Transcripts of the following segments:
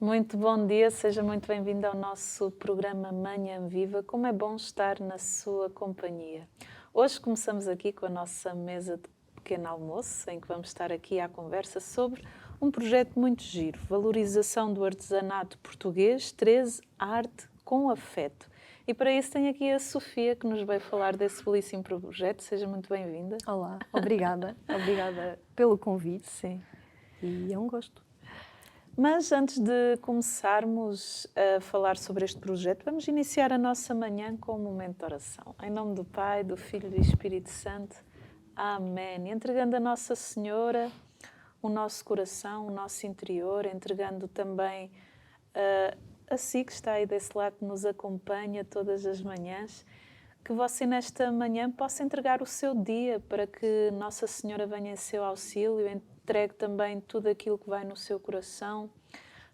Muito bom dia, seja muito bem-vindo ao nosso programa Manhã Viva. Como é bom estar na sua companhia. Hoje começamos aqui com a nossa mesa de pequeno almoço, em que vamos estar aqui à conversa sobre um projeto muito giro, valorização do artesanato português, 13, arte com afeto. E para isso tenho aqui a Sofia, que nos vai falar desse belíssimo projeto. Seja muito bem-vinda. Olá, obrigada. Obrigada pelo convite. Sim. E é um gosto. Mas antes de começarmos a falar sobre este projeto, vamos iniciar a nossa manhã com um momento de oração. Em nome do Pai, do Filho e do Espírito Santo. Amém. Entregando a Nossa Senhora o nosso coração, o nosso interior, entregando também a si que está aí desse lado, que nos acompanha todas as manhãs, que você nesta manhã possa entregar o seu dia para que Nossa Senhora venha em seu auxílio, entregue também tudo aquilo que vai no seu coração,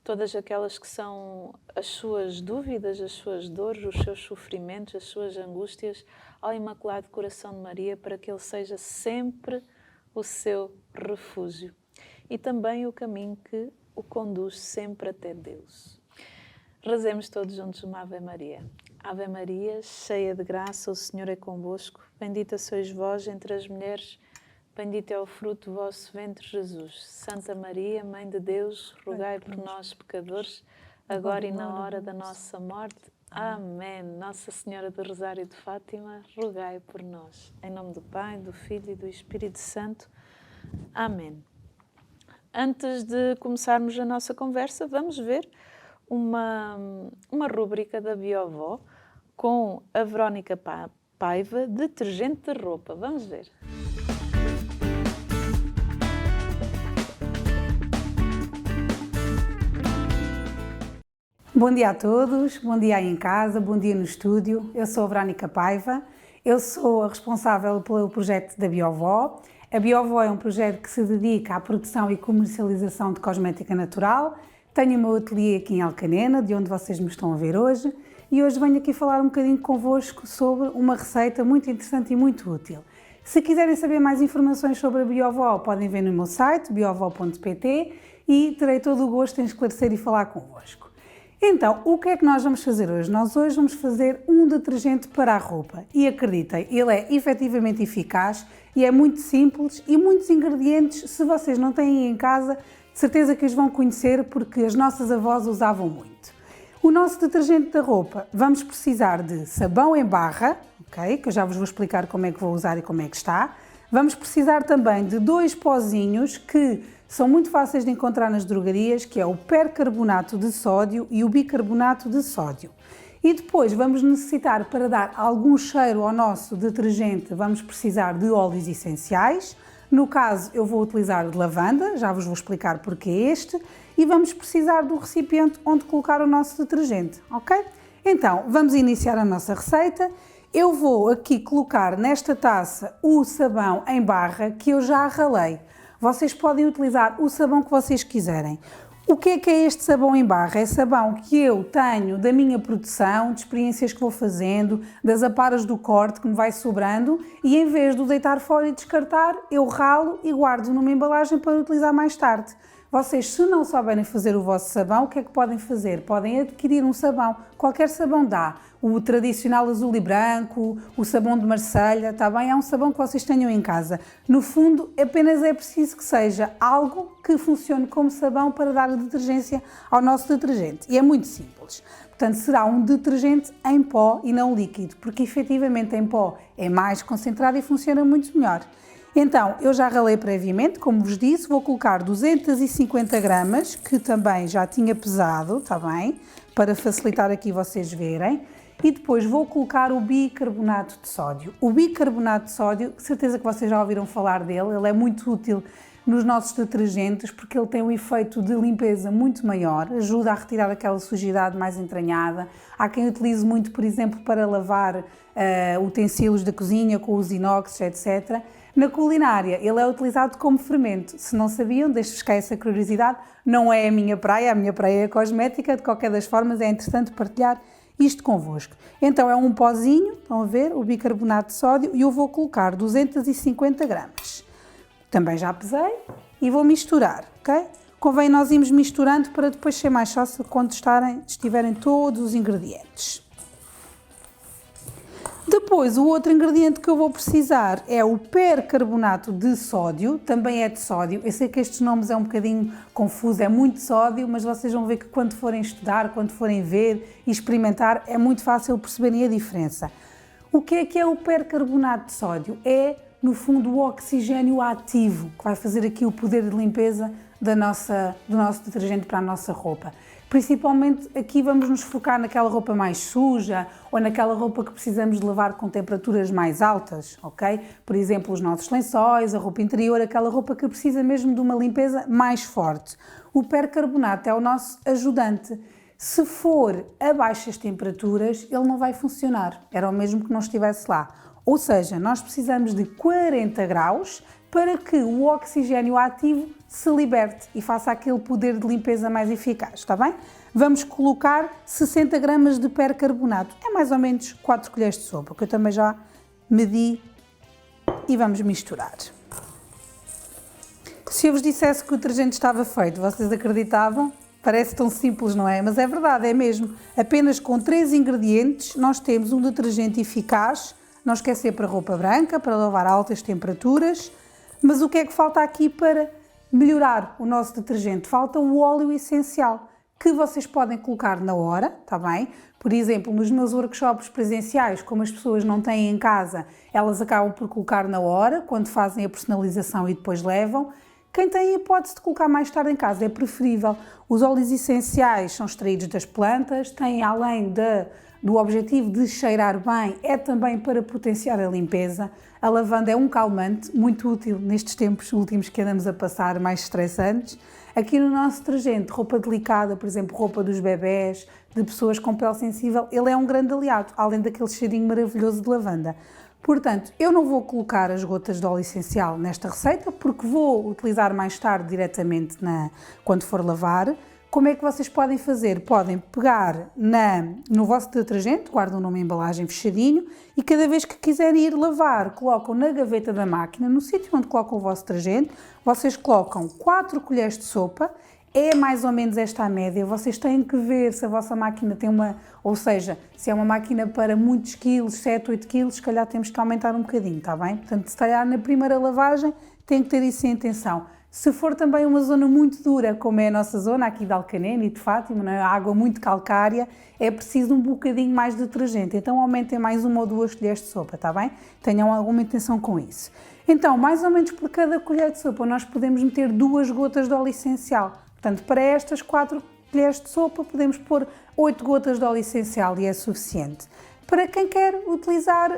todas aquelas que são as suas dúvidas, as suas dores, os seus sofrimentos, as suas angústias, ao Imaculado Coração de Maria, para que Ele seja sempre o seu refúgio e também o caminho que o conduz sempre até Deus. Rezemos todos juntos uma Ave Maria. Ave Maria, cheia de graça, o Senhor é convosco. Bendita sois vós entre as mulheres, bendito é o fruto do vosso ventre, Jesus. Santa Maria, Mãe de Deus, rogai por nós, pecadores, agora e na hora da nossa morte. Amém. Nossa Senhora do Rosário de Fátima, rogai por nós. Em nome do Pai, do Filho e do Espírito Santo. Amém. Antes de começarmos a nossa conversa, vamos ver uma rúbrica da Biovó com a Verónica Paiva, detergente de roupa. Vamos ver. Bom dia a todos, bom dia aí em casa, bom dia no estúdio. Eu sou a Verónica Paiva, eu sou a responsável pelo projeto da Biovó. A Biovó é um projeto que se dedica à produção e comercialização de cosmética natural. Tenho o meu ateliê aqui em Alcanena, de onde vocês me estão a ver hoje, e hoje venho aqui falar um bocadinho convosco sobre uma receita muito interessante e muito útil. Se quiserem saber mais informações sobre a Biovó, podem ver no meu site, biovó.pt, e terei todo o gosto em esclarecer e falar convosco. Então, o que é que nós vamos fazer hoje? Nós hoje vamos fazer um detergente para a roupa e acreditem, ele é efetivamente eficaz e é muito simples e muitos ingredientes, se vocês não têm em casa, de certeza que os vão conhecer porque as nossas avós usavam muito. O nosso detergente da roupa, vamos precisar de sabão em barra, ok? Que eu já vos vou explicar como é que vou usar e como é que está. Vamos precisar também de 2 pozinhos que são muito fáceis de encontrar nas drogarias, que é o percarbonato de sódio e o bicarbonato de sódio. E depois vamos necessitar, para dar algum cheiro ao nosso detergente, vamos precisar de óleos essenciais. No caso, eu vou utilizar de lavanda, já vos vou explicar porque é este, e vamos precisar do recipiente onde colocar o nosso detergente, ok? Então, vamos iniciar a nossa receita. Eu vou aqui colocar nesta taça o sabão em barra que eu já ralei. Vocês podem utilizar o sabão que vocês quiserem. O que é este sabão em barra? É sabão que eu tenho da minha produção, de experiências que vou fazendo, das aparas do corte que me vai sobrando e em vez de o deitar fora e descartar, eu ralo e guardo numa embalagem para utilizar mais tarde. Vocês, se não souberem fazer o vosso sabão, o que é que podem fazer? Podem adquirir um sabão, qualquer sabão dá. O tradicional azul e branco, o sabão de Marselha, está bem? É um sabão que vocês tenham em casa. No fundo, apenas é preciso que seja algo que funcione como sabão para dar a detergência ao nosso detergente. E é muito simples. Portanto, será um detergente em pó e não líquido, porque efetivamente em pó é mais concentrado e funciona muito melhor. Então, eu já ralei previamente, como vos disse, vou colocar 250 gramas, que também já tinha pesado, está bem? Para facilitar aqui vocês verem. E depois vou colocar o bicarbonato de sódio. O bicarbonato de sódio, de certeza que vocês já ouviram falar dele, ele é muito útil nos nossos detergentes porque ele tem um efeito de limpeza muito maior, ajuda a retirar aquela sujidade mais entranhada. Há quem utilize muito, por exemplo, para lavar utensílios da cozinha com os inox, etc. Na culinária, ele é utilizado como fermento. Se não sabiam, deixo-vos cá essa curiosidade. Não é a minha praia é a cosmética. De qualquer das formas, é interessante partilhar isto convosco. Então, é um pozinho, estão a ver, o bicarbonato de sódio, e eu vou colocar 250 gramas. Também já pesei e vou misturar, ok? convém nós irmos misturando para depois ser mais fácil quando estiverem todos os ingredientes. Depois, o outro ingrediente que eu vou precisar é o percarbonato de sódio, também é de sódio. Eu sei que estes nomes é um bocadinho confuso, é muito sódio, mas vocês vão ver que quando forem estudar, quando forem ver e experimentar, é muito fácil perceberem a diferença. O que é o percarbonato de sódio? É, no fundo, o oxigênio ativo, que vai fazer aqui o poder de limpeza do nosso detergente para a nossa roupa. Principalmente aqui vamos nos focar naquela roupa mais suja ou naquela roupa que precisamos de lavar com temperaturas mais altas, ok? Por exemplo, os nossos lençóis, a roupa interior, aquela roupa que precisa mesmo de uma limpeza mais forte. O percarbonato é o nosso ajudante. Se for a baixas temperaturas, ele não vai funcionar. Era o mesmo que não estivesse lá. Ou seja, nós precisamos de 40 graus para que o oxigênio ativo se liberte e faça aquele poder de limpeza mais eficaz, está bem? Vamos colocar 60 gramas de percarbonato, é mais ou menos 4 colheres de sopa, que eu também já medi, e vamos misturar. Se eu vos dissesse que o detergente estava feito, vocês acreditavam? Parece tão simples, não é? Mas é verdade, é mesmo. Apenas com 3 ingredientes nós temos um detergente eficaz, não esquecer para roupa branca, para lavar a altas temperaturas. Mas o que é que falta aqui para melhorar o nosso detergente? Falta o óleo essencial, que vocês podem colocar na hora, está bem? Por exemplo, nos meus workshops presenciais, como as pessoas não têm em casa, elas acabam por colocar na hora, quando fazem a personalização e depois levam. Quem tem a hipótese de colocar mais tarde em casa é preferível. Os óleos essenciais são extraídos das plantas, têm além do objetivo de cheirar bem, é também para potenciar a limpeza. A lavanda é um calmante muito útil nestes tempos últimos que andamos a passar mais estressantes. Aqui no nosso detergente, roupa delicada, por exemplo, roupa dos bebés, de pessoas com pele sensível, ele é um grande aliado, além daquele cheirinho maravilhoso de lavanda. Portanto, eu não vou colocar as gotas de óleo essencial nesta receita, porque vou utilizar mais tarde diretamente quando for lavar. Como é que vocês podem fazer? Podem pegar no vosso detergente, guardam numa embalagem fechadinho e cada vez que quiserem ir lavar, colocam na gaveta da máquina, no sítio onde colocam o vosso detergente, vocês colocam 4 colheres de sopa, é mais ou menos esta a média. Vocês têm que ver se a vossa máquina tem ou seja, se é uma máquina para muitos quilos, 7, 8 quilos, se calhar temos que aumentar um bocadinho, está bem? Portanto, se calhar na primeira lavagem tem que ter isso em atenção. Se for também uma zona muito dura, como é a nossa zona aqui de Alcanene e de Fátima, não é? A água muito calcária, é preciso um bocadinho mais de detergente. Então aumentem mais 1 ou 2 colheres de sopa, está bem? Tenham alguma intenção com isso. Então, mais ou menos por cada colher de sopa, nós podemos meter 2 gotas de óleo essencial. Portanto, para estas 4 colheres de sopa, podemos pôr 8 gotas de óleo essencial e é suficiente. Para quem quer utilizar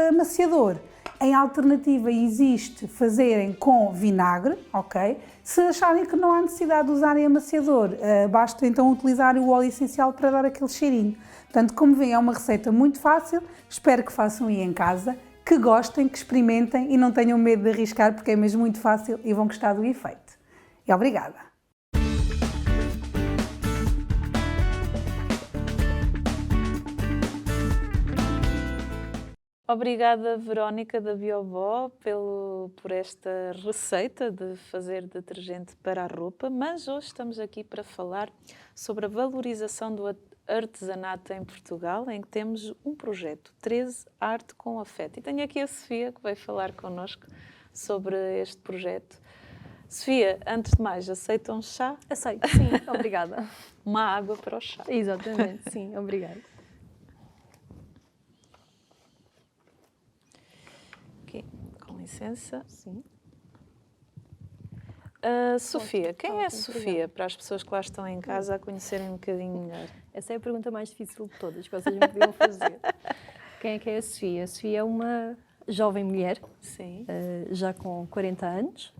amaciador, em alternativa existe fazerem com vinagre, ok? Se acharem que não há necessidade de usarem amaciador, basta então utilizar o óleo essencial para dar aquele cheirinho. Portanto, como veem, é uma receita muito fácil, espero que façam aí em casa, que gostem, que experimentem e não tenham medo de arriscar, porque é mesmo muito fácil e vão gostar do efeito. E obrigada! Obrigada, Verónica da Biovó, por esta receita de fazer detergente para a roupa, mas hoje estamos aqui para falar sobre a valorização do artesanato em Portugal, em que temos um projeto, 13 Arte com Afeto. E tenho aqui a Sofia, que vai falar connosco sobre este projeto. Sofia, antes de mais, aceita um chá? Aceito, sim, obrigada. Uma água para o chá. Exatamente, sim, obrigada. Aqui, com licença. Sim. Sofia, quem é a Ótimo, Sofia? obrigada. Para as pessoas que lá estão em casa a conhecerem um bocadinho melhor. Essa é a pergunta mais difícil de todas que vocês me podiam fazer. Quem é que é a Sofia? A Sofia é uma jovem mulher, Sim, já com 40 anos,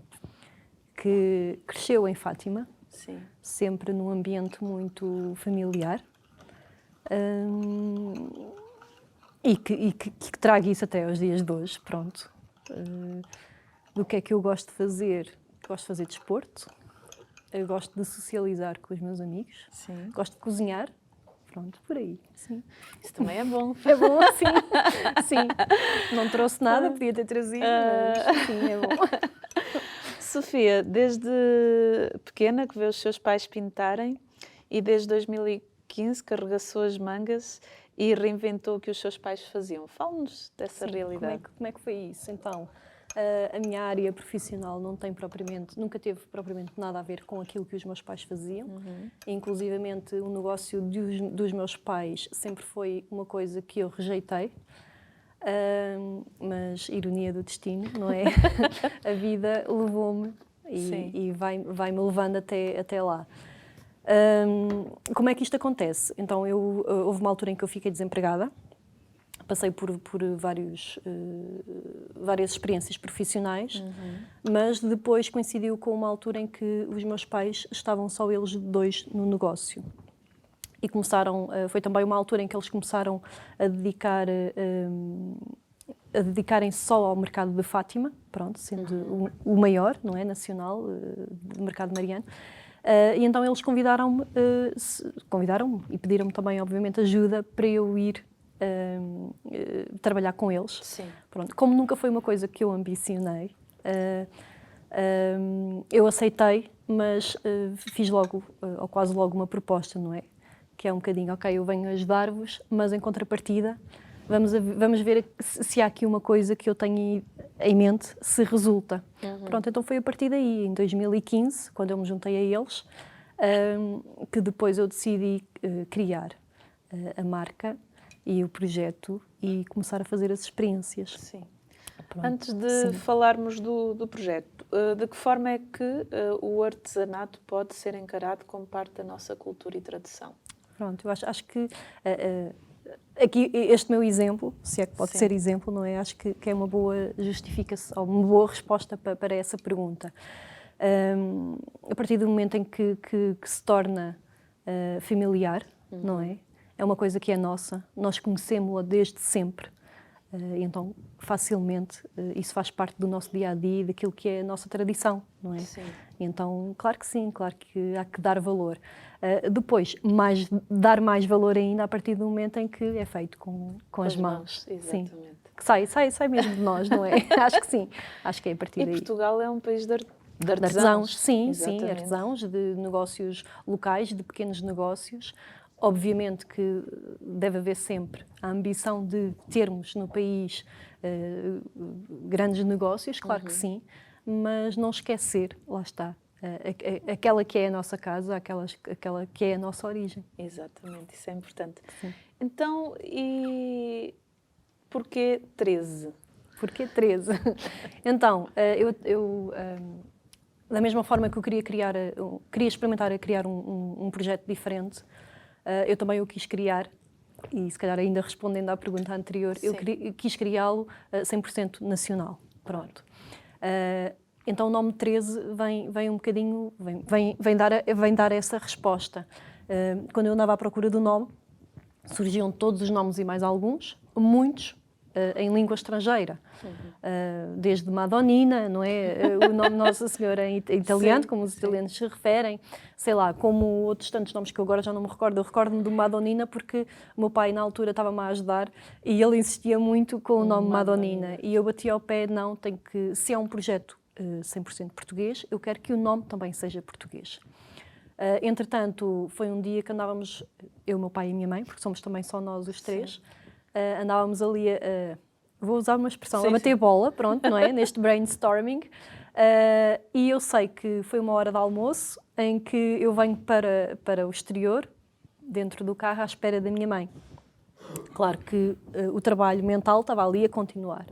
que cresceu em Fátima, sim. sempre num ambiente muito familiar, e que trago isso até aos dias de hoje, pronto. Do que é que eu gosto de fazer? Gosto de fazer desporto, eu gosto de socializar com os meus amigos, Sim. gosto de cozinhar, pronto, por aí, sim. Isso também é bom. É bom, sim, sim. Não trouxe nada, podia ter trazido, mas sim, é bom. Sofia, desde pequena que vê os seus pais pintarem e desde 2015 que arregaçou as mangas e reinventou o que os seus pais faziam. Fala-nos dessa realidade. Como é que foi isso? Então, a minha área profissional nunca teve propriamente nada a ver com aquilo que os meus pais faziam. Inclusivamente, o negócio dos meus pais sempre foi uma coisa que eu rejeitei. Mas ironia do destino, não é? A vida levou-me e vai-me levando até lá. Como é que isto acontece? Então, houve uma altura em que eu fiquei desempregada, passei por várias experiências profissionais, mas depois coincidiu com uma altura em que os meus pais estavam só eles dois no negócio. E foi também uma altura em que eles começaram a dedicarem só ao mercado de Fátima, pronto, sendo o maior, não é, nacional, do mercado mariano. E então eles convidaram-me e pediram-me também, obviamente, ajuda para eu ir trabalhar com eles. Sim. Pronto, como nunca foi uma coisa que eu ambicionei, eu aceitei, mas fiz logo, ou quase logo, uma proposta, não é? Que é um bocadinho, ok, eu venho ajudar-vos, mas em contrapartida vamos ver se há aqui uma coisa que eu tenho em mente, se resulta. Pronto, então foi a partir daí, em 2015, quando eu me juntei a eles, que depois eu decidi criar a marca e o projeto e começar a fazer as experiências. Sim. Pronto. Antes de falarmos do projeto, de que forma é que o artesanato pode ser encarado como parte da nossa cultura e tradição? Pronto, eu acho que aqui este meu exemplo, se é que pode ser exemplo, não é? Acho que é uma boa justificação, uma boa resposta para essa pergunta. A partir do momento em que se torna familiar, não é? É uma coisa que é nossa, nós conhecemos-la desde sempre. Então, facilmente, isso faz parte do nosso dia-a-dia, daquilo que é a nossa tradição, não é? Sim. Então, claro que sim, claro que há que dar valor. Depois, dar mais valor ainda a partir do momento em que é feito com as mãos. Exatamente. Sim. Que sai mesmo de nós, não é? Acho que sim, acho que é a partir daí. E Portugal é um país de artesãos. Artesãos, sim, Exatamente. artesãos, de negócios locais, de pequenos negócios. Obviamente que deve haver sempre a ambição de termos no país grandes negócios, claro que sim, mas não esquecer, lá está, aquela que é a nossa casa, aquela que é a nossa origem. Exatamente, isso é importante. Sim. Então, e porquê 13? Porquê 13? Então, da mesma forma que eu queria experimentar a criar um projeto diferente, eu também o quis criar, e se calhar ainda respondendo à pergunta anterior, eu quis criá-lo 100% nacional. Pronto. Então o nome 13 vem um bocadinho, vem dar essa resposta. Quando eu andava à procura do nome, surgiam todos os nomes e mais alguns, muitos em língua estrangeira, desde Madonnina, não é? O nome Nossa Senhora em italiano, como os italianos se referem, sei lá, como outros tantos nomes que eu agora já não me recordo. Eu recordo-me do Madonnina porque o meu pai na altura estava-me a ajudar e ele insistia muito com o nome Madonnina. E eu bati ao pé, não, se é um projeto 100% português, eu quero que o nome também seja português. Entretanto, foi um dia que andávamos, eu, meu pai e a minha mãe, porque somos também só nós os três, andávamos ali vou usar uma expressão, a bater bola, pronto, não é? Neste brainstorming. E eu sei que foi uma hora de almoço em que eu venho para o exterior, dentro do carro, à espera da minha mãe. Claro que o trabalho mental estava ali a continuar.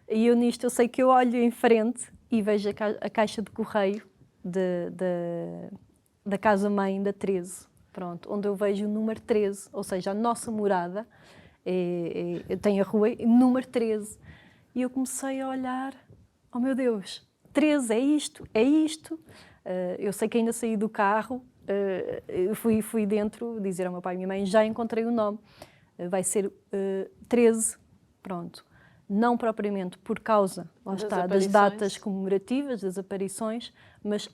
E eu nisto, eu sei que eu olho em frente e vejo a caixa de correio da casa-mãe da 13, pronto, onde eu vejo o número 13, ou seja, a nossa morada, tem a rua número 13. E eu comecei a olhar, oh meu Deus, 13, é isto, é isto. Eu sei que ainda saí do carro, fui dentro dizer ao meu pai e à minha mãe, já encontrei o nome, vai ser 13, pronto. Não propriamente por causa, lá está, das datas comemorativas, das aparições, mas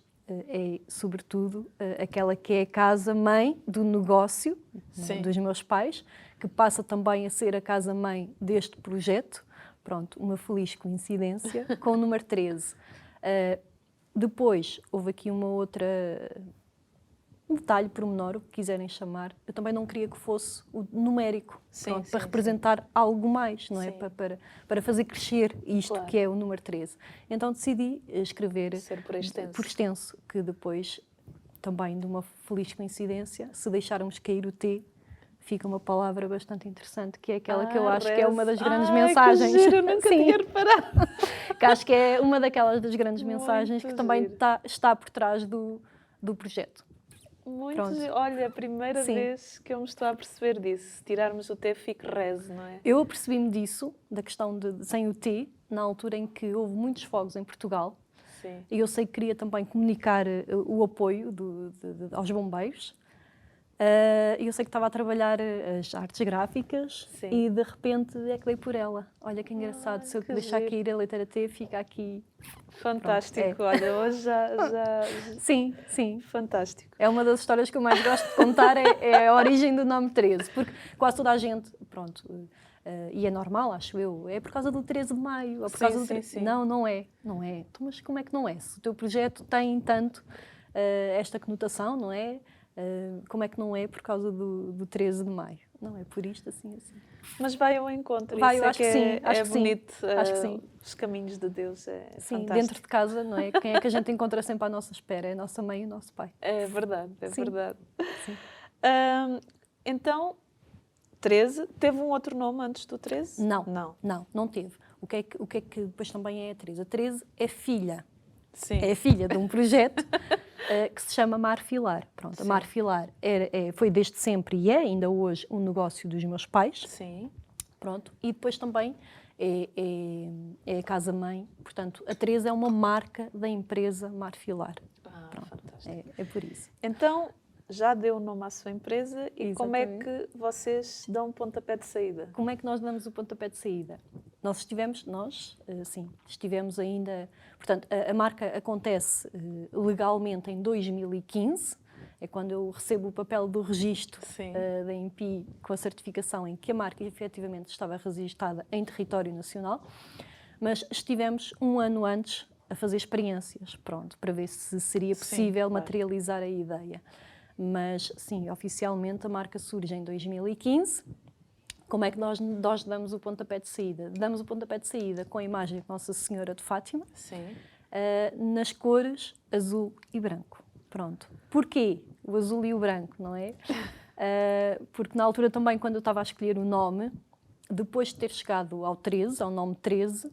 é, sobretudo, aquela que é a casa-mãe do negócio, dos meus pais, que passa também a ser a casa-mãe deste projeto. Pronto, uma feliz coincidência com o número 13. Depois, houve aqui um detalhe pormenor, o que quiserem chamar. Eu também não queria que fosse o numérico, Sim, para sim, representar algo mais, não é? Sim. Para fazer crescer isto Claro. que é o número 13. Então decidi escrever Ser por extenso. por extenso, que depois, também de uma feliz coincidência, se deixarmos cair o T, fica uma palavra bastante interessante, que é aquela que eu acho que é uma das grandes mensagens. Que giro, eu nunca Sim, tinha reparado. que acho que é uma daquelas das grandes Muito mensagens que também giro. está por trás do projeto. Muito Pronto. giro. Olha, a primeira Sim. vez que eu me estou a perceber disso. Se tirarmos o T, fica res, não é? Eu apercebi-me disso, da questão de sem o T, na altura em que houve muitos fogos em Portugal, Sim. e eu sei que queria também comunicar o apoio aos bombeiros. E eu sei que estava a trabalhar as artes gráficas. Sim. E de repente é que dei por ela. Olha que engraçado, se eu que deixar giro. cair a letra T, fica aqui. Fantástico. Pronto, Olha, hoje já... Sim, sim. Fantástico. É uma das histórias que eu mais gosto de contar, é a origem do nome 13, porque quase toda a gente, pronto, e é normal, acho eu, é por causa do 13 de maio, ou por Sim, causa do sim, 13... sim. Não, não é. Então, mas como é que não é? Se o teu projeto tem tanto esta conotação, não é? Como é que não é por causa do 13 de maio? Não, é por isto, assim. Mas vai ao encontro. Vai, isso eu acho que sim, acho é que sim. bonito. Acho que sim. Os caminhos de Deus é Sim, fantástico. dentro de casa, não é? Quem é que a gente encontra sempre à nossa espera? É a nossa mãe e o nosso pai. É verdade, é Sim. verdade. Sim. Então, 13, teve um outro nome antes do 13? Não teve. O que é que depois também é a 13? A 13 é filha. Sim. É filha de um projeto que se chama Marfilar. Pronto, Sim. a Marfilar foi desde sempre e é ainda hoje um negócio dos meus pais. Sim. Pronto. E depois também é a casa-mãe. Portanto, a 13 é uma marca da empresa Marfilar. Fantástico. É por isso. Então, já deu o nome à sua empresa e como é Exatamente. que vocês dão um pontapé de saída? Como é que nós damos o pontapé de saída? Estivemos ainda... Portanto, a marca acontece legalmente em 2015, é quando eu recebo o papel do registro da INPI com a certificação em que a marca efetivamente estava registada em território nacional, mas estivemos um ano antes a fazer experiências, pronto, para ver se seria possível materializar a ideia. Mas, sim, oficialmente a marca surge em 2015. Como é que nós damos o pontapé de saída? Damos o pontapé de saída com a imagem de Nossa Senhora de Fátima, nas cores azul e branco. Pronto. Porquê o azul e o branco, não é? Porque na altura também, quando eu estava a escolher o nome, depois de ter chegado ao 13, ao nome 13,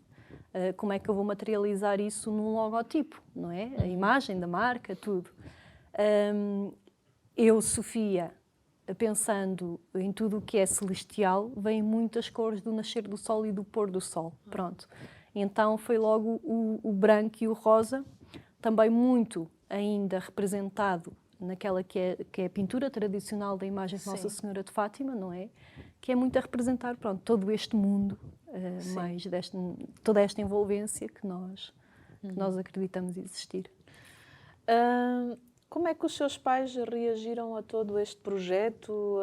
como é que eu vou materializar isso num logotipo, não é? A imagem da marca, tudo. Eu, Sofia, pensando em tudo o que é celestial, vêm muitas cores do nascer do sol e do pôr do sol. Pronto. Então foi logo o branco e o rosa, também muito ainda representado naquela que é a pintura tradicional da imagem de Nossa Senhora de Fátima, não é? Que é muito a representar, pronto, todo este mundo, mais toda esta envolvência que nós acreditamos existir. Como é que os seus pais reagiram a todo este projeto,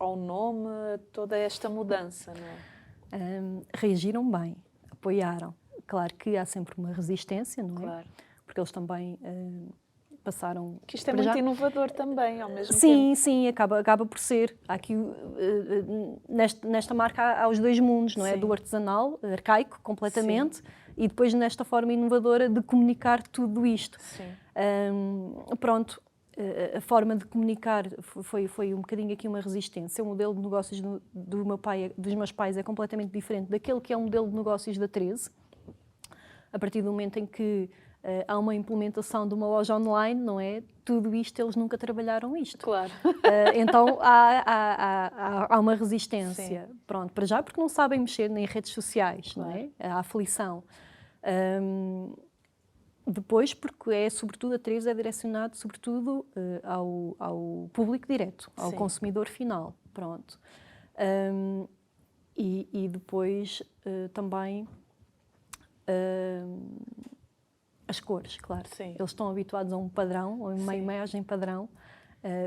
ao nome, a toda esta mudança, não é? Reagiram bem, apoiaram. Claro que há sempre uma resistência, não é? Claro. Porque eles também passaram... Que isto é muito inovador também, ao mesmo tempo. Sim, sim, acaba por ser. Há aqui, nesta marca há os dois mundos, não é? Do artesanal, arcaico, completamente, e depois nesta forma inovadora de comunicar tudo isto. Sim. Pronto, a forma de comunicar foi um bocadinho aqui uma resistência. O modelo de negócios dos meus pais é completamente diferente daquele que é o modelo de negócios da 13. A partir do momento em que há uma implementação de uma loja online, não é? Tudo isto, eles nunca trabalharam isto. Claro. Então há uma resistência. Sim. Pronto, para já porque não sabem mexer em redes sociais, Claro. não é? A aflição. Depois, porque sobretudo a 13 é direcionado sobretudo ao público direto, ao consumidor final. Pronto. E depois também as cores, claro. Sim. Eles estão habituados a um padrão, a uma imagem padrão,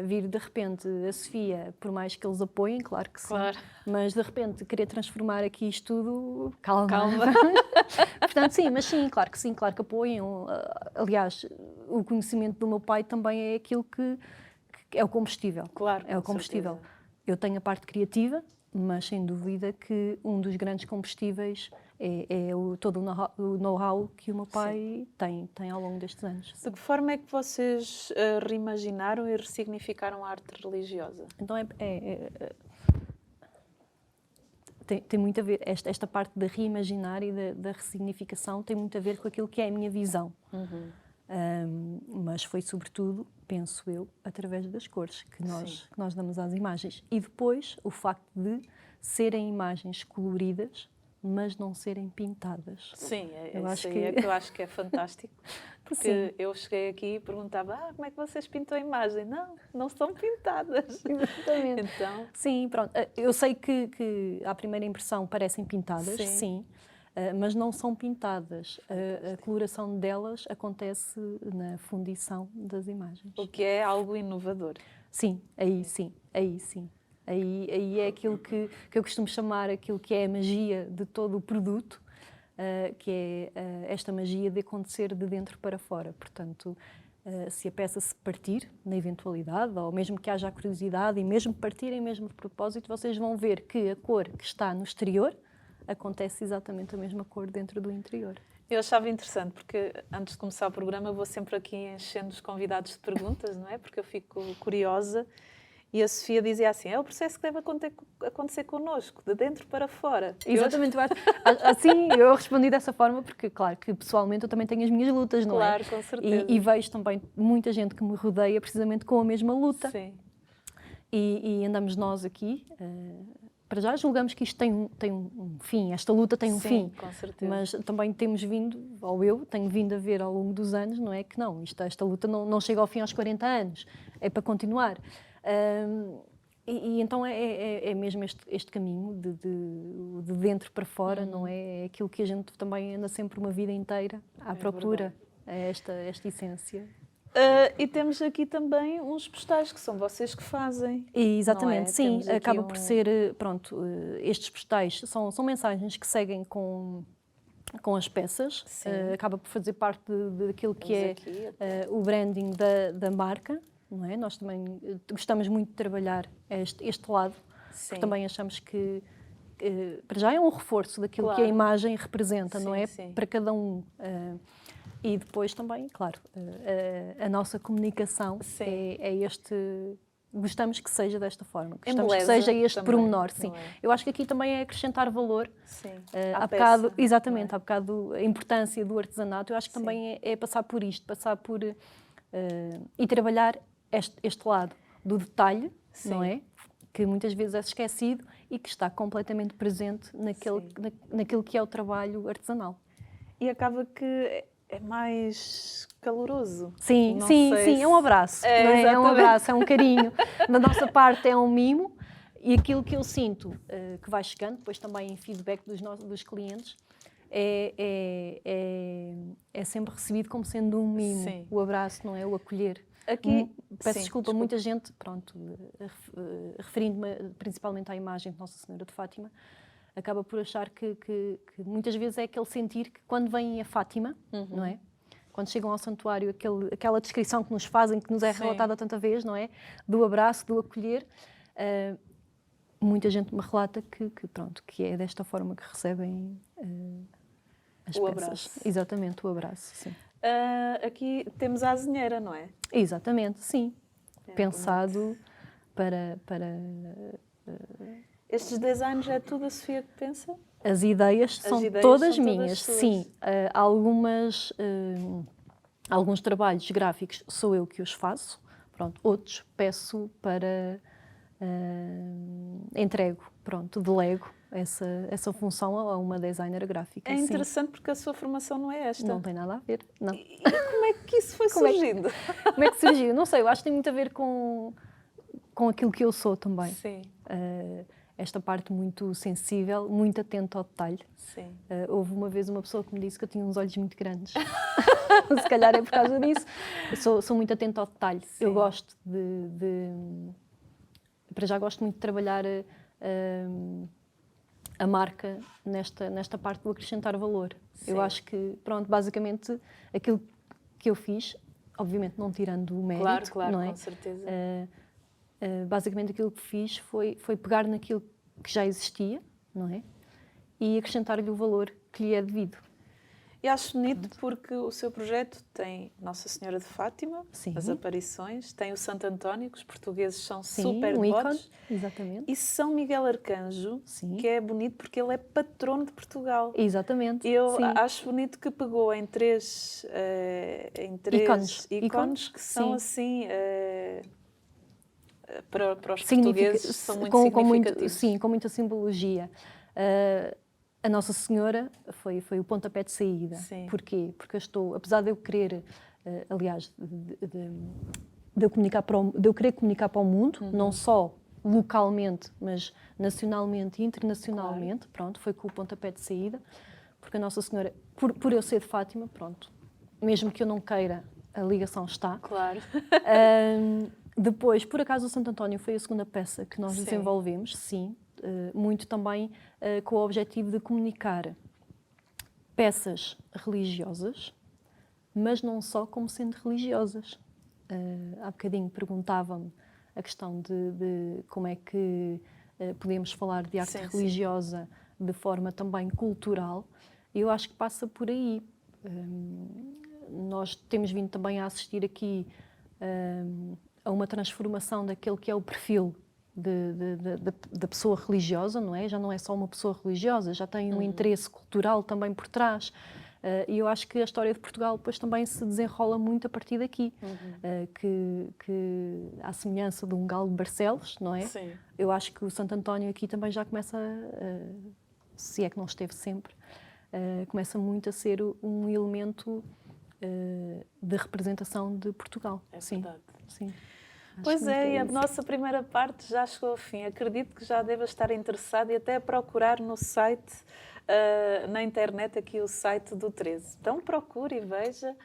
Vir de repente a Sofia, por mais que eles apoiem, claro que sim, Claro. mas de repente querer transformar aqui isto tudo, calma. Calma. Portanto, sim, mas sim, claro que apoiam. Aliás, o conhecimento do meu pai também é aquilo que é o combustível. Claro, É o com combustível. certeza. Eu tenho a parte criativa, mas sem dúvida que um dos grandes combustíveis é todo o know-how que o meu pai tem ao longo destes anos. De que forma é que vocês reimaginaram e ressignificaram a arte religiosa? Então tem muito a ver, esta parte de reimaginar e da ressignificação tem muito a ver com aquilo que é a minha visão. Mas foi sobretudo, penso eu, através das cores que nós damos às imagens. E depois o facto de serem imagens coloridas, mas não serem pintadas. Sim, Eu isso acho aí que- é que eu acho que é fantástico. Porque Sim. eu cheguei aqui e perguntava, como é que vocês pintam a imagem? Não são pintadas. Exatamente. Então, Sim, pronto. Eu sei que à primeira impressão parecem pintadas, Sim. sim, mas não são pintadas. A coloração delas acontece na fundição das imagens. o que é algo inovador. Sim, aí sim, aí sim. Aí é aquilo que eu costumo chamar aquilo que é a magia de todo o produto, que é esta magia de acontecer de dentro para fora. Portanto, se a peça se partir, na eventualidade, ou mesmo que haja a curiosidade, e mesmo partirem mesmo de propósito, vocês vão ver que a cor que está no exterior acontece exatamente a mesma cor dentro do interior. Eu achava interessante, porque antes de começar o programa, eu vou sempre aqui enchendo os convidados de perguntas, não é? Porque eu fico curiosa. E a Sofia dizia assim, é o processo que deve acontecer connosco, de dentro para fora. Exatamente, assim eu respondi dessa forma porque, claro, que pessoalmente eu também tenho as minhas lutas, não é? Claro, com certeza. E vejo também muita gente que me rodeia precisamente com a mesma luta. Sim, E andamos nós aqui, para já julgamos que isto tem um fim, esta luta tem um sim, fim. com certeza. Mas também temos vindo, ou eu tenho vindo a ver ao longo dos anos, não é que não, esta luta não chega ao fim aos 40 anos, é para continuar. E então é mesmo este caminho de dentro para fora, não é? É aquilo que a gente também anda sempre uma vida inteira à procura, é esta essência. E temos aqui também uns postais que são vocês que fazem. E, exatamente, não é? sim, Temos aqui acaba por ser, pronto, estes postais são mensagens que seguem com as peças, acaba por fazer parte daquilo que Temos é aqui. o branding da marca, não é? Nós também gostamos muito de trabalhar este lado, Sim. porque também achamos que para já é um reforço daquilo que a Claro. imagem representa, não Sim, é? sim. Para cada um. E depois também, claro, a nossa comunicação Sim. é este. Gostamos que seja desta forma, gostamos Embeleza que seja este também, pormenor, sim. não é? Eu acho que aqui também é acrescentar valor. Sim. Há À bocado, peça, exatamente, não é? há bocado a importância do artesanato, eu acho que Sim. também é passar por isto, passar por e trabalhar este lado do detalhe, Sim. não é? Que muitas vezes é esquecido e que está completamente presente naquilo que é o trabalho artesanal. E acaba que é mais caloroso. Sim, Não sim, sei sim, se- é um abraço, É, não é? É um exatamente. abraço, é um carinho. Da nossa parte é um mimo e aquilo que eu sinto que vai chegando, depois também em feedback dos clientes, é sempre recebido como sendo um mimo. Sim. O abraço, não é? O acolher. Aqui, Peço sim, desculpa, muita gente, pronto, referindo-me principalmente à imagem de Nossa Senhora de Fátima, acaba por achar que muitas vezes é aquele sentir que quando vem a Fátima, não é? Quando chegam ao santuário, aquela descrição que nos fazem, que nos é Sim. relatada tanta vez, não é? Do abraço, do acolher. Muita gente me relata que é desta forma que recebem as O peças. abraço. Exatamente, o abraço, sim. aqui temos a azinheira, não é? Exatamente, sim. É Pensado para Estes designs é tudo a Sofia que pensa? as ideias As são ideias todas são todas minhas, suas. sim. Alguns trabalhos gráficos sou eu que os faço, pronto. Outros peço para entrego, pronto, delego essa função a uma designer gráfica. É sim. interessante porque a sua formação não é esta. Não tem nada a ver, não. E como é que isso foi Como é que- surgindo? Como é que surgiu? Não sei, eu acho que tem muito a ver com aquilo que eu sou também. Sim, Esta parte muito sensível, muito atenta ao detalhe. sim. Houve uma vez uma pessoa que me disse que eu tinha uns olhos muito grandes. Se calhar é por causa disso. Eu sou muito atenta ao detalhe. Sim. Eu gosto para já gosto muito de trabalhar a marca nesta parte do acrescentar valor. Sim. Eu acho que, pronto, basicamente aquilo que eu fiz, obviamente não tirando o mérito, Claro, não é? com certeza. Basicamente aquilo que fiz foi pegar naquilo que já existia, não é? E acrescentar-lhe o valor que lhe é devido. E acho bonito porque o seu projeto tem Nossa Senhora de Fátima, Sim. as aparições, tem o Santo António, que os portugueses são Sim, super um ícone, devotos, exatamente. e São Miguel Arcanjo, Sim. que é bonito porque ele é patrono de Portugal. Exatamente. Eu sim. acho bonito que pegou em três ícones que são sim. assim, para os Significa- portugueses, são muito com significativos. sim, com muita simbologia. A Nossa Senhora foi o pontapé de saída. Sim. Porquê? Porque eu estou, apesar de eu querer, aliás, de eu querer comunicar para o mundo, não só localmente, mas nacionalmente e internacionalmente, pronto, foi com o pontapé de saída, porque a Nossa Senhora, por eu ser de Fátima, pronto, mesmo que eu não queira, a ligação está. Claro. Depois, por acaso, o Santo António foi a segunda peça que nós Sim. desenvolvemos, sim, muito também com o objetivo de comunicar peças religiosas, mas não só como sendo religiosas. Há bocadinho perguntava-me a questão de como é que podemos falar de arte Sim, religiosa de forma também cultural. Eu acho que passa por aí. Nós temos vindo também a assistir aqui a uma transformação daquele que é o perfil da pessoa religiosa, não é? Já não é só uma pessoa religiosa, já tem um interesse cultural também por trás. E eu acho que a história de Portugal depois também se desenrola muito a partir daqui. Que à semelhança de um Galo de Barcelos, não é? Sim. Eu acho que o Santo António aqui também já começa, se é que não esteve sempre, começa muito a ser um elemento de representação de Portugal. É sim, verdade. sim. Pois Acho muito é, e a isso. nossa primeira parte já chegou ao fim. Acredito que já deva estar interessado e até a procurar no site, na internet, aqui o site do 13. Então procure e veja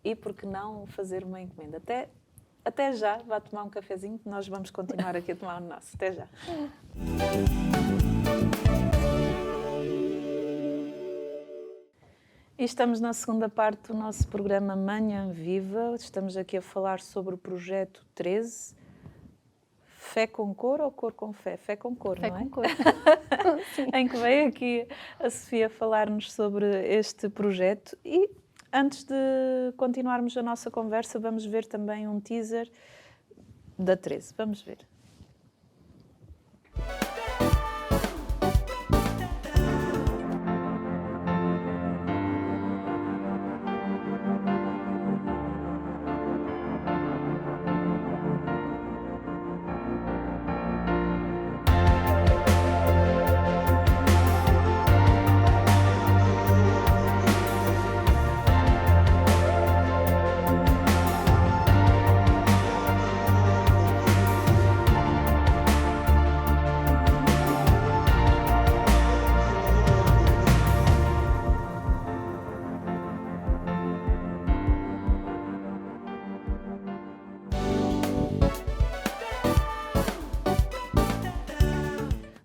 e, por que não, fazer uma encomenda. Até já, vá tomar um cafezinho, que nós vamos continuar aqui a tomar o nosso. Até já. E estamos na segunda parte do nosso programa Manhã Viva. Estamos aqui a falar sobre o projeto 13. Fé com cor ou cor com fé? Fé com cor, Fé não é? com cor. Em que veio aqui a Sofia falar-nos sobre este projeto. E antes de continuarmos a nossa conversa, vamos ver também um teaser da 13. Vamos ver.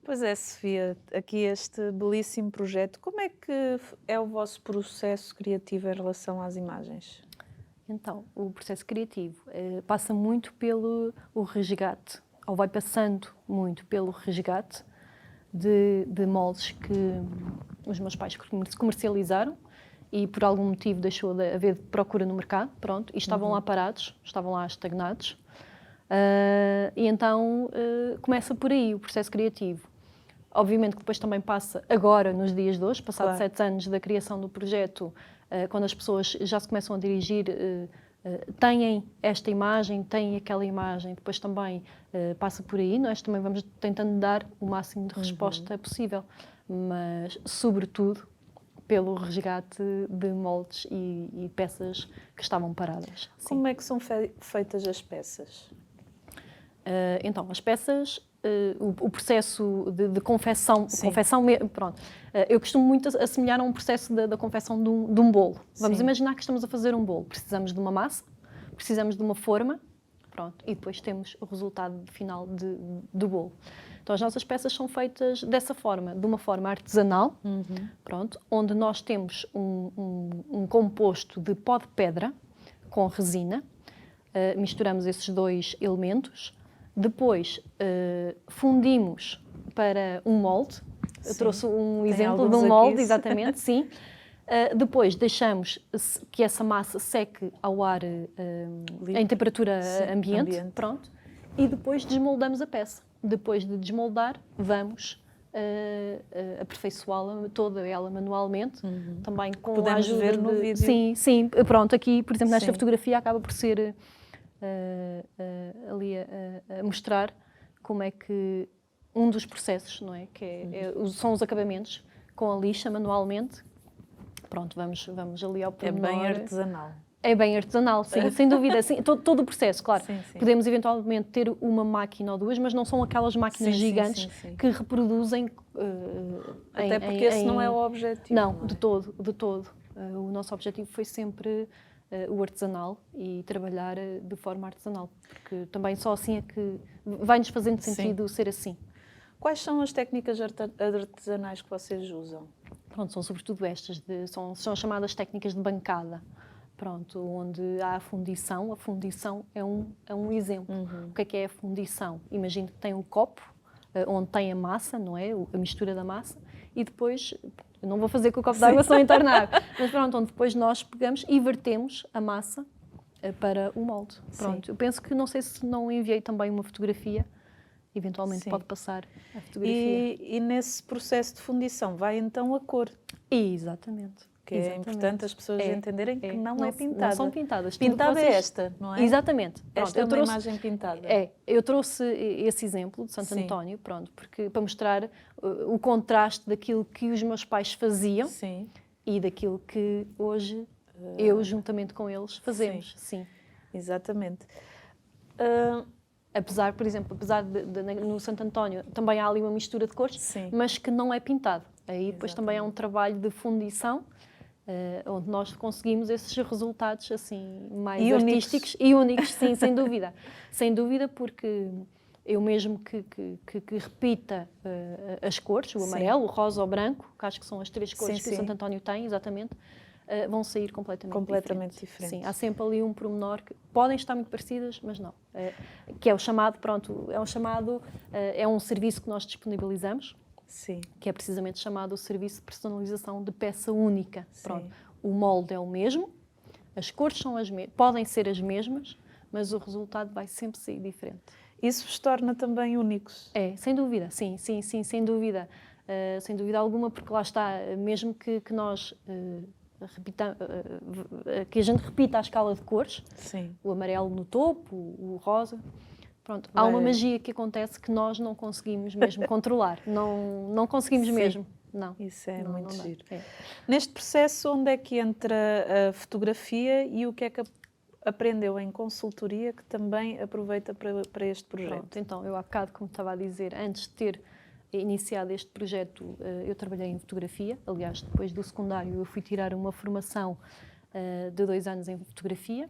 Pois é, Sofia, aqui este belíssimo projeto. Como é que é o vosso processo criativo em relação às imagens? Então, o processo criativo passa muito pelo o resgate, ou vai passando muito pelo resgate de moldes que os meus pais comercializaram e por algum motivo deixou de haver procura no mercado, pronto, e estavam lá parados, estavam lá estagnados. E então começa por aí o processo criativo. Obviamente que depois também passa agora, nos dias de hoje, passados 7 anos da criação do projeto, quando as pessoas já se começam a dirigir, têm esta imagem, têm aquela imagem, depois também passa por aí, nós também vamos tentando dar o máximo de resposta possível, mas sobretudo pelo resgate de moldes e peças que estavam paradas. Sim. Como é que são feitas as peças? Então, as peças, o processo de confecção, pronto, eu costumo muito assemelhar a um processo da confecção de um bolo. Vamos imaginar que estamos a fazer um bolo. Precisamos de uma massa, precisamos de uma forma, pronto, e depois temos o resultado final do bolo. Então, as nossas peças são feitas dessa forma, de uma forma artesanal, pronto, onde nós temos um composto de pó de pedra com resina, misturamos esses dois elementos, depois fundimos para um molde. Eu trouxe um exemplo de um molde, aqui, exatamente, sim. Depois deixamos que essa massa seque ao ar em temperatura ambiente, pronto, e depois desmoldamos a peça. Depois de desmoldar, vamos aperfeiçoá-la toda ela manualmente, também com Podemos a ajuda ver no vídeo. Sim, pronto, aqui, por exemplo, nesta fotografia acaba por ser ali a mostrar como é que um dos processos, não é? São os acabamentos com a lixa manualmente. Pronto, vamos ali ao pormenor. É bem artesanal. É bem artesanal, sim, sem dúvida. Sim, todo o processo, claro. Sim. Podemos eventualmente ter uma máquina ou duas, mas não são aquelas máquinas gigantes que reproduzem. Até porque esse não é o objetivo. Não, de todo. O nosso objetivo foi sempre o artesanal e trabalhar de forma artesanal, porque também só assim é que vai-nos fazendo sentido ser assim. Quais são as técnicas artesanais que vocês usam? Pronto, são sobretudo estas, são chamadas técnicas de bancada. Pronto, onde há a fundição. A fundição é um exemplo. O que é a fundição? Imagino que tem um copo, onde tem a massa, não é? A mistura da massa, e depois, eu não vou fazer com o copo de água, só entornar, mas pronto, onde depois nós pegamos e vertemos a massa para o molde. Pronto, eu penso que, não sei se não enviei também uma fotografia, eventualmente pode passar a fotografia. E nesse processo de fundição vai então a cor. Exatamente. Que é importante as pessoas entenderem que não é pintada. Não são pintadas. Pintada é esta, não é? Exatamente. Pronto, esta é uma imagem pintada. Eu trouxe esse exemplo de Santo António, pronto, para mostrar o contraste daquilo que os meus pais faziam e daquilo que hoje eu, juntamente com eles, fazemos. Sim. Exatamente. Apesar, por exemplo, no Santo António também há ali uma mistura de cores, mas que não é pintado. Aí depois também é um trabalho de fundição, onde nós conseguimos esses resultados assim mais artísticos e únicos, sim, sem dúvida. Sem dúvida, porque eu mesmo que repita as cores, o amarelo, o rosa ou o branco, que acho que são as três cores que o Santo António tem, exatamente, vão sair completamente diferentes. Sim, há sempre ali um pormenor que podem estar muito parecidas, mas não. Que é o chamado, é um serviço que nós disponibilizamos, que é precisamente chamado o serviço de personalização de peça única. Pronto. O molde é o mesmo, as cores são podem ser as mesmas, mas o resultado vai sempre sair diferente. Isso vos torna também únicos? Sem dúvida, sim, sem dúvida. Sem dúvida alguma, porque lá está, mesmo que nós que a gente repita a escala de cores, o amarelo no topo, o rosa, pronto, há uma magia que acontece que nós não conseguimos mesmo controlar, não conseguimos mesmo. Não. Isso é muito giro. Neste processo, onde é que entra a fotografia e o que é que aprendeu em consultoria que também aproveita para este projeto? Pronto, então, eu há bocado, como estava a dizer, antes de ter iniciado este projeto, eu trabalhei em fotografia. Aliás, depois do secundário, eu fui tirar uma formação de 2 anos em fotografia.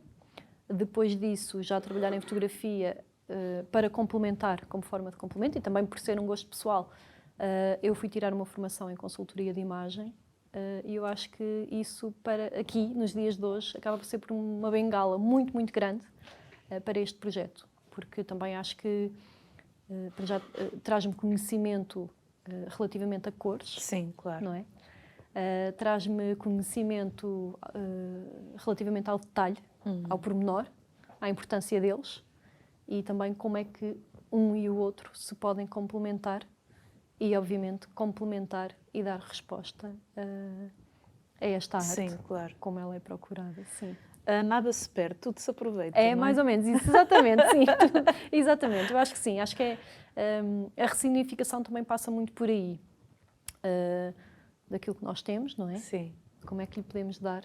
Depois disso, já trabalhar em fotografia para complementar, como forma de complemento, e também por ser um gosto pessoal, eu fui tirar uma formação em consultoria de imagem. E eu acho que isso, aqui, nos dias de hoje, acaba por ser por uma bengala muito, muito grande para este projeto. Porque também acho que já traz-me conhecimento relativamente a cores. Sim, claro. Não é? Traz-me conhecimento relativamente ao detalhe, ao pormenor, à importância deles e também como é que um e o outro se podem complementar e, obviamente, complementar e dar resposta a esta arte, sim, claro, como ela é procurada. Sim. Nada se perde, tudo se aproveita. É mais ou menos isso, exatamente, sim. Exatamente, eu acho que sim. Acho que a ressignificação também passa muito por aí, daquilo que nós temos, não é? Sim. Como é que lhe podemos dar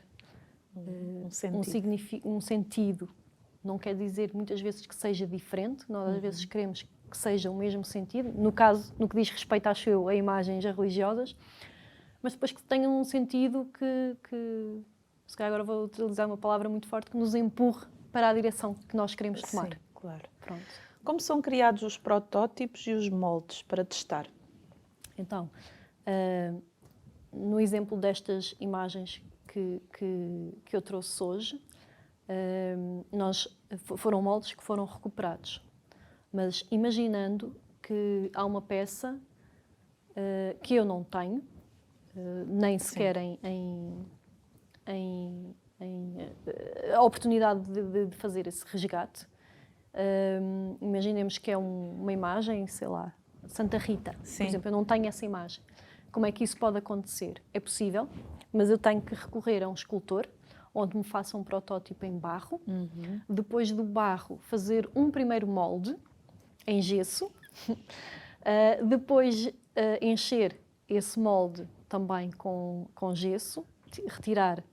um sentido. Um sentido não quer dizer muitas vezes que seja diferente, nós às vezes queremos que seja o mesmo sentido, no caso, no que diz respeito, acho eu, a imagens religiosas, mas depois que tenham um sentido que se calhar agora vou utilizar uma palavra muito forte, que nos empurre para a direção que nós queremos tomar. Sim, claro. Pronto. Como são criados os protótipos e os moldes para testar? Então, no exemplo destas imagens que eu trouxe hoje, foram moldes que foram recuperados. Mas imaginando que há uma peça que eu não tenho, nem sequer a oportunidade de fazer esse resgate. Imaginemos que é uma imagem, sei lá, Santa Rita, Sim. por exemplo, eu não tenho essa imagem. Como é que isso pode acontecer? É possível, mas eu tenho que recorrer a um escultor, onde me faça um protótipo em barro, depois do barro fazer um primeiro molde em gesso, depois encher esse molde também com gesso, retirar,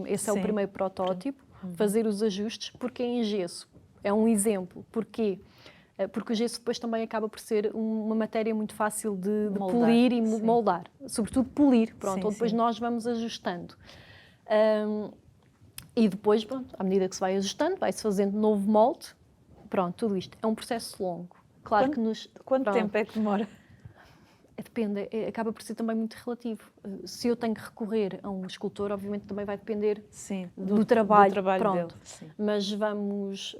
esse é o Sim. primeiro protótipo, fazer os ajustes, porque é em gesso. É um exemplo. Porquê? Porque o gesso depois também acaba por ser uma matéria muito fácil de Moldar, polir e sim. moldar. Sobretudo polir, pronto, Sim, onde depois sim. nós vamos ajustando. E depois, pronto, à medida que se vai ajustando, vai-se fazendo novo molde. Pronto, tudo isto. É um processo longo. Claro que nos... Quanto pronto, tempo é que demora? depende, acaba por ser também muito relativo. Se eu tenho que recorrer a um escultor, obviamente também vai depender Sim, do trabalho, trabalho pronto. dele. Sim. Mas vamos,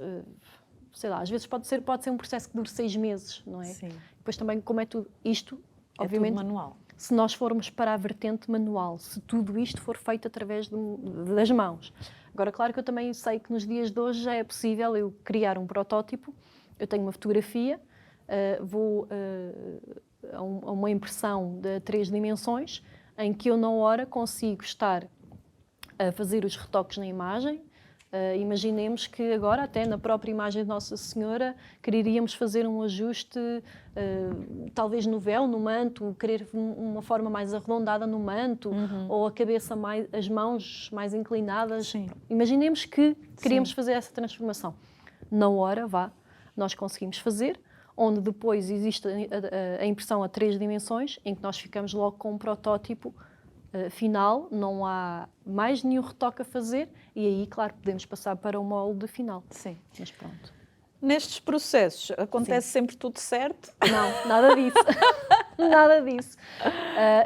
sei lá, às vezes pode ser um processo que dure 6 meses, não é? Sim. Depois também, como é tudo isto, É obviamente, tudo manual. se nós formos para a vertente manual, se tudo isto for feito através das mãos. Agora, claro que eu também sei que nos dias de hoje já é possível eu criar um protótipo, eu tenho uma fotografia, vou a uma impressão de 3 dimensões, em que eu na hora consigo estar a fazer os retoques na imagem. Imaginemos que agora, até na própria imagem de Nossa Senhora, quereríamos fazer um ajuste, talvez no véu, no manto, querer uma forma mais arredondada no manto, ou a cabeça as mãos mais inclinadas. Sim. Imaginemos que queríamos Sim. fazer essa transformação. Na hora, nós conseguimos fazer, onde depois existe a impressão a 3 dimensões, em que nós ficamos logo com um protótipo final, não há mais nenhum retoque a fazer, e aí, claro, podemos passar para o molde final. Sim. Mas pronto. Nestes processos, acontece sempre tudo certo? Não, nada disso. Nada disso.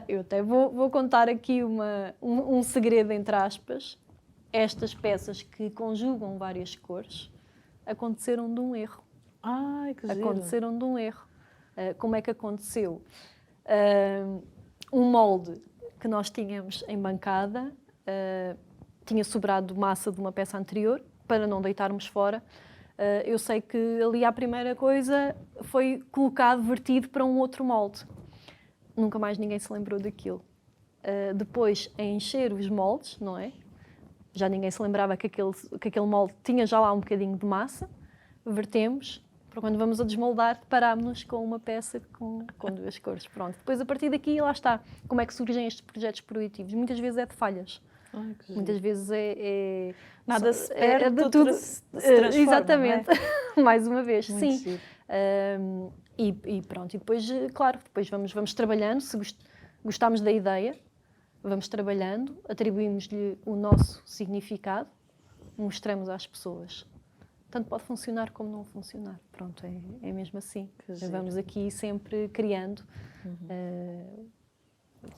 Eu até vou contar aqui um segredo, entre aspas. Estas peças que conjugam várias cores aconteceram de um erro. Ai, que giro. Aconteceram de um erro. Como é que aconteceu? Um molde que nós tínhamos em bancada tinha sobrado massa de uma peça anterior, para não deitarmos fora. Eu sei que ali a primeira coisa foi colocado, vertido para um outro molde. Nunca mais ninguém se lembrou daquilo. Depois, a encher os moldes, não é? Já ninguém se lembrava que aquele molde tinha já lá um bocadinho de massa. Vertemos, para quando vamos a desmoldar, deparámos-nos com uma peça com 2 cores. Pronto. Depois, a partir daqui, lá está. Como é que surgem estes projetos produtivos? Muitas vezes é de falhas. Ai, que giro. Muitas vezes Nada se perde, de tudo se transforma, exatamente. não é? Mais uma vez, Muito sim. giro. E pronto. E depois, claro, depois vamos trabalhando. Se gostamos da ideia, vamos trabalhando, atribuímos-lhe o nosso significado, mostramos às pessoas. Tanto pode funcionar como não funcionar. Pronto, é mesmo assim. Vamos aqui sempre criando.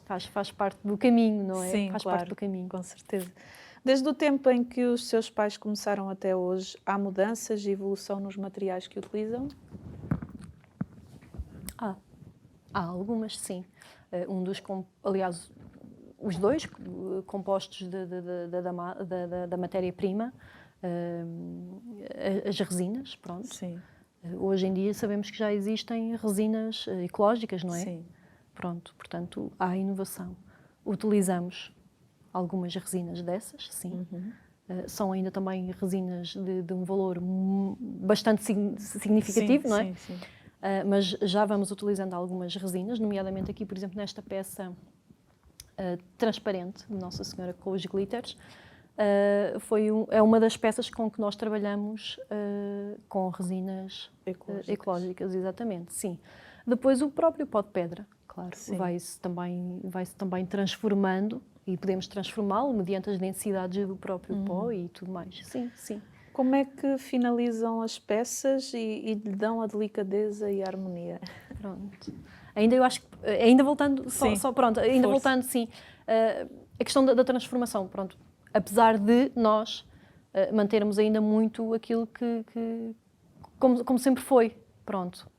Faz parte do caminho, não é? Sim, faz claro, parte do caminho. com certeza. Desde o tempo em que os seus pais começaram até hoje, há mudanças e evolução nos materiais que utilizam? Há algumas, sim. Aliás, os 2 compostos da matéria-prima, as resinas, pronto. Sim. Hoje em dia sabemos que já existem resinas ecológicas, não é? Sim. Pronto, portanto, há inovação. Utilizamos algumas resinas dessas, sim. São ainda também resinas de um valor bastante significativo, Sim, não é? sim, sim. Mas já vamos utilizando algumas resinas, nomeadamente aqui, por exemplo, nesta peça transparente de Nossa Senhora com os glitters. é uma das peças com que nós trabalhamos com resinas ecológicas, exatamente, sim. Depois o próprio pó de pedra, claro, vai-se também transformando e podemos transformá-lo mediante as densidades do próprio pó e tudo mais. Sim, sim. Como é que finalizam as peças e lhe dão a delicadeza e a harmonia? Pronto. Eu acho que, ainda voltando, a questão da transformação, pronto. Apesar de nós mantermos ainda muito aquilo como sempre foi, pronto.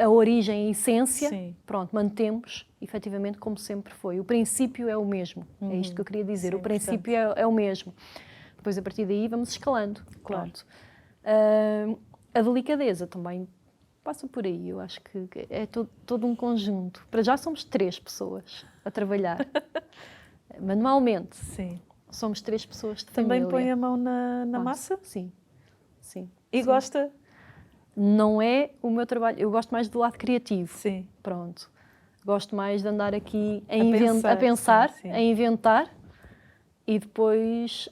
A origem, a essência, pronto, mantemos efetivamente como sempre foi. O princípio é o mesmo, é isto que eu queria dizer. O princípio é o mesmo. Depois, a partir daí, vamos escalando. Claro. Pronto. A delicadeza também passa por aí. Eu acho que é todo um conjunto. Para já somos 3 pessoas a trabalhar. Manualmente. Sim. Somos 3 pessoas de Também família. põe a mão na massa? Sim. Sim. E gosta? Não é o meu trabalho. Eu gosto mais do lado criativo. Sim. Pronto. Gosto mais de andar aqui A a pensar, sim. a inventar. E depois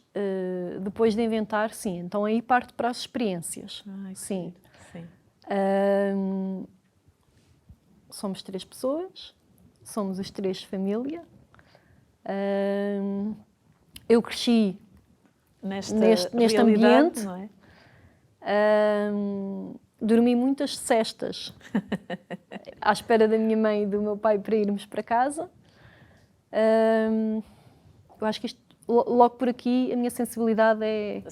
de inventar, sim. Então aí parto para as experiências. Sim. Somos 3 pessoas. Somos os 3 família. Eu cresci neste ambiente. Não é? Dormi muitas cestas à espera da minha mãe e do meu pai para irmos para casa. Eu acho que isto, logo por aqui, a minha sensibilidade é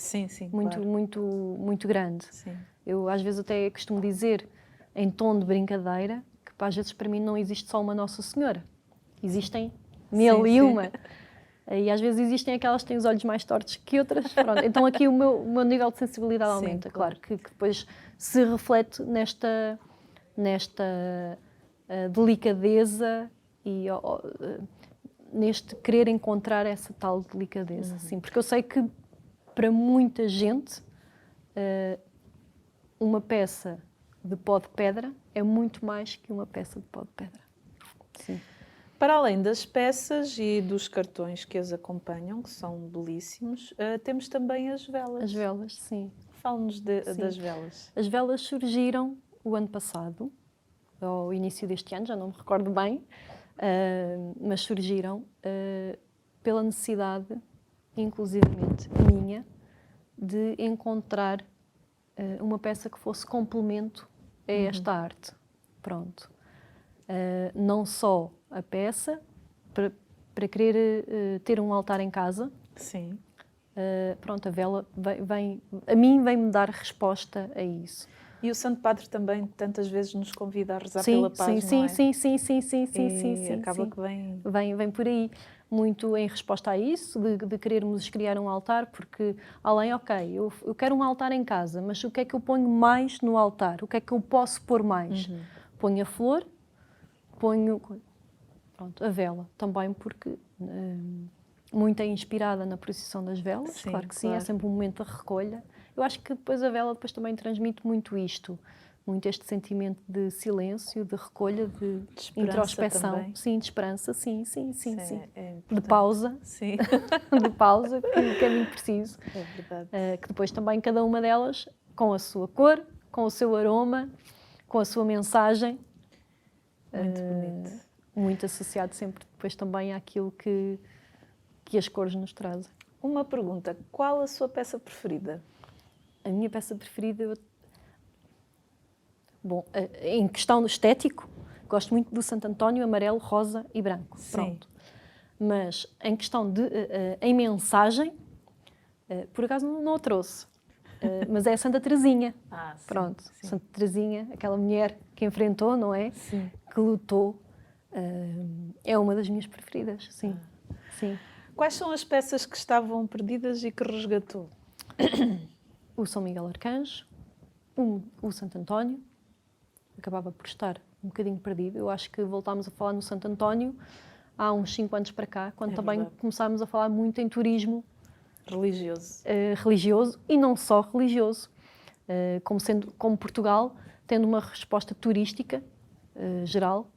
muito grande. Sim. Eu às vezes até costumo dizer, em tom de brincadeira, que às vezes para mim não existe só uma Nossa Senhora. Existem 1001. E às vezes existem aquelas que têm os olhos mais tortos que outras. Pronto. Então aqui o meu nível de sensibilidade aumenta. Claro que depois se reflete nesta delicadeza e neste querer encontrar essa tal delicadeza. Sim, porque eu sei que para muita gente uma peça de pó de pedra é muito mais que uma peça de pó de pedra. Sim. Para além das peças e dos cartões que as acompanham, que são belíssimos, temos também as velas. As velas, sim. Fale-nos das velas. As velas surgiram o ano passado, ao início deste ano, já não me recordo bem, mas surgiram pela necessidade, inclusivamente minha, de encontrar uma peça que fosse complemento a esta arte. Pronto. Não só a peça, para querer ter um altar em casa. Sim. Pronto, a vela vem-me dar resposta a isso. E o Santo Padre também tantas vezes nos convida a rezar pela paz, sim, não é? Sim. Acaba que vem por aí. Muito em resposta a isso, de querermos criar um altar, porque eu quero um altar em casa, mas o que é que eu ponho mais no altar? O que é que eu posso pôr mais? Ponho a flor, ponho a vela também, porque muito é inspirada na procissão das velas, claro que sim, é sempre um momento de recolha. Eu acho que depois a vela também transmite muito isto, muito este sentimento de silêncio, de recolha, de introspeção, também. sim, de esperança, sim. É De pausa, sim. de pausa, que é muito preciso. É verdade. Que depois também cada uma delas, com a sua cor, com o seu aroma, com a sua mensagem, muito bonito. Muito associado sempre depois também àquilo que as cores nos trazem. Uma pergunta, qual a sua peça preferida? A minha peça preferida, em questão do estético, gosto muito do Santo António amarelo, rosa e branco. Sim. Pronto. Mas em questão de em mensagem, por acaso não a trouxe, mas é a Santa Teresinha. Sim, pronto, sim. Santa Teresinha, aquela mulher que enfrentou, não é? Sim. Que lutou, é uma das minhas preferidas, sim. Sim. Quais são as peças que estavam perdidas e que resgatou? O São Miguel Arcanjo, o Santo António, acabava por estar um bocadinho perdido. Eu acho que voltámos a falar no Santo António há uns 5 anos para cá, quando também verdade. começámos a falar muito em turismo Religioso. E não só religioso, como Portugal, tendo uma resposta turística geral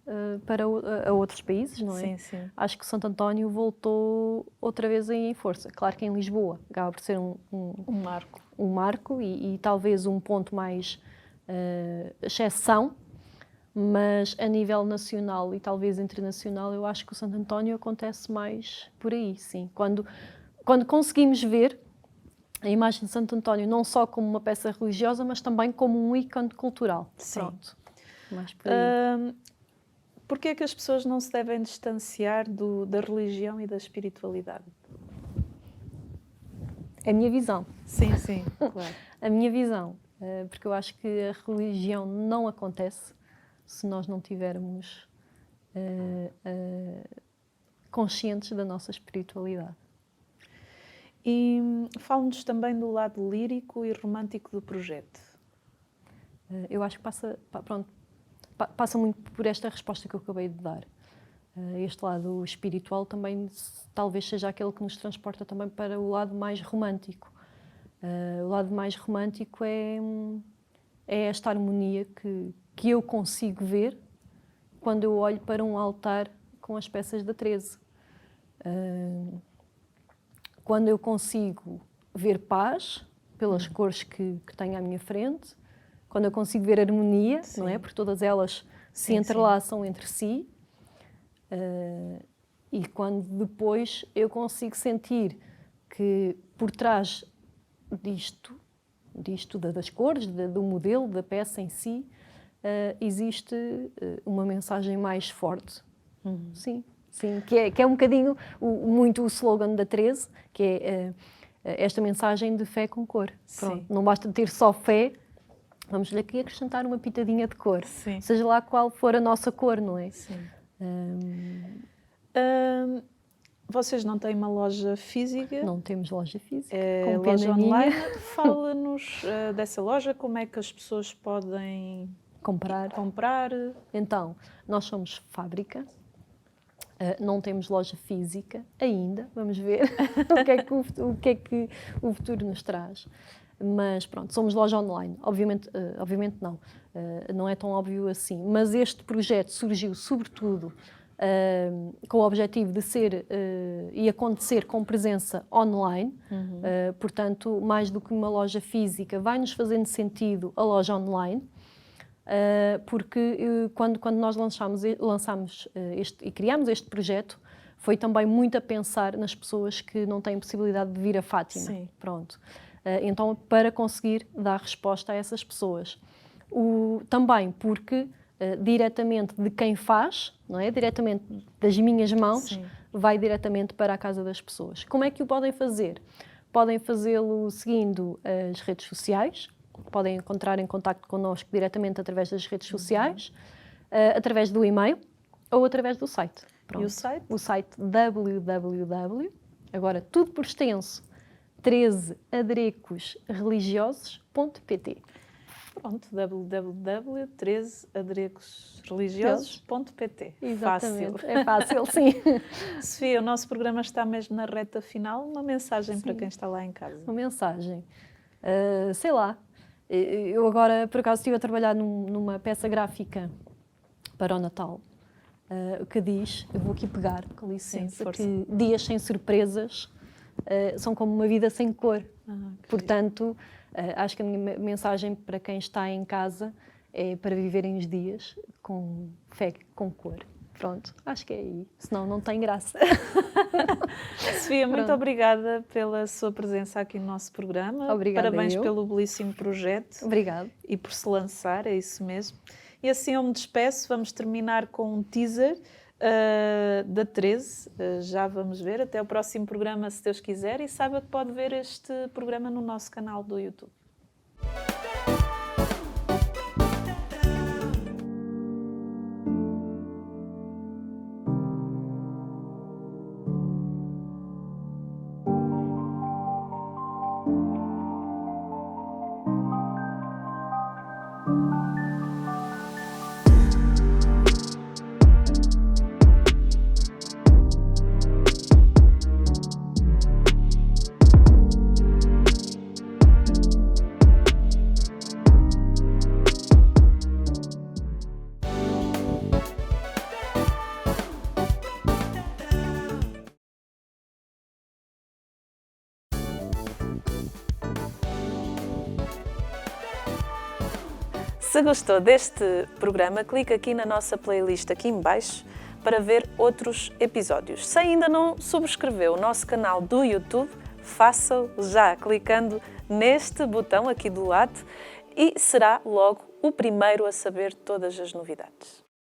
para a outros países, não é? Sim, sim. Acho que Santo António voltou outra vez em força. Claro que em Lisboa acaba por ser um marco e talvez um ponto mais exceção, mas a nível nacional e talvez internacional eu acho que o Santo António acontece mais por aí, sim. Quando conseguimos ver a imagem de Santo António não só como uma peça religiosa, mas também como um ícone cultural. Sim. Pronto. Mais por aí. Porquê é que as pessoas não se devem distanciar da religião e da espiritualidade? É a minha visão. Sim, sim, claro. A minha visão. Porque eu acho que a religião não acontece se nós não tivermos conscientes da nossa espiritualidade. E fala-nos também do lado lírico e romântico do projeto. Eu acho que passa muito por esta resposta que eu acabei de dar. Este lado espiritual também talvez seja aquele que nos transporta também para o lado mais romântico. O lado mais romântico é esta harmonia que eu consigo ver quando eu olho para um altar com as peças da Teresa. Quando eu consigo ver paz pelas cores que tenho à minha frente, quando eu consigo ver harmonia, Sim. não é? Porque todas elas se entrelaçam entre si, e quando depois eu consigo sentir que por trás disto das cores, do modelo, da peça em si, existe uma mensagem mais forte. Sim, que é um bocadinho muito o slogan da 13, que é esta mensagem de fé com cor. Pronto, não basta ter só fé, vamos-lhe aqui acrescentar uma pitadinha de cor. Sim. Seja lá qual for a nossa cor, não é? Sim. Vocês não têm uma loja física? Não temos loja física. É com pena loja minha. online. Fala-nos dessa loja, como é que as pessoas podem comprar. Então, nós somos fábrica, não temos loja física ainda, vamos ver o que é que o futuro nos traz. Mas pronto, somos loja online. Obviamente não, não é tão óbvio assim. Mas este projeto surgiu sobretudo com o objetivo de ser e acontecer com presença online. Portanto, mais do que uma loja física, vai-nos fazendo sentido a loja online. Porque quando nós lançámos e criámos este projeto, foi também muito a pensar nas pessoas que não têm possibilidade de vir a Fátima. Sim. Pronto. Então, para conseguir dar resposta a essas pessoas. Também porque diretamente de quem faz, não é? Diretamente das minhas mãos, Sim. vai diretamente para a casa das pessoas. Como é que o podem fazer? Podem fazê-lo seguindo as redes sociais. Podem entrar em contacto connosco diretamente através das redes sociais, através do e-mail ou através do site. Pronto. E o site? O site www, agora tudo por extenso, 13aderecosreligiosos.pt. Pronto, www.13aderecosreligiosos.pt. Exatamente, Fácil. é fácil, sim. Sofia, o nosso programa está mesmo na reta final. Uma mensagem Sim. para quem está lá em casa. Uma mensagem. Sei lá. Eu agora, por acaso, estive a trabalhar numa peça gráfica para o Natal, que diz, eu vou aqui pegar, com licença, Sim, que dias sem surpresas são como uma vida sem cor. Portanto, acho que a minha mensagem para quem está em casa é para viverem os dias com fé, com cor. Pronto, acho que é aí, senão não tem graça. Sofia, muito obrigada pela sua presença aqui no nosso programa. Obrigada. Parabéns pelo belíssimo projeto. Obrigada. E por se lançar, é isso mesmo. E assim eu me despeço, vamos terminar com um teaser da 13. Já vamos ver. Até o próximo programa, se Deus quiser. E saiba que pode ver este programa no nosso canal do YouTube. Se gostou deste programa, clica aqui na nossa playlist aqui em baixo para ver outros episódios. Se ainda não subscreveu o nosso canal do YouTube, faça-o já clicando neste botão aqui do lado e será logo o primeiro a saber todas as novidades.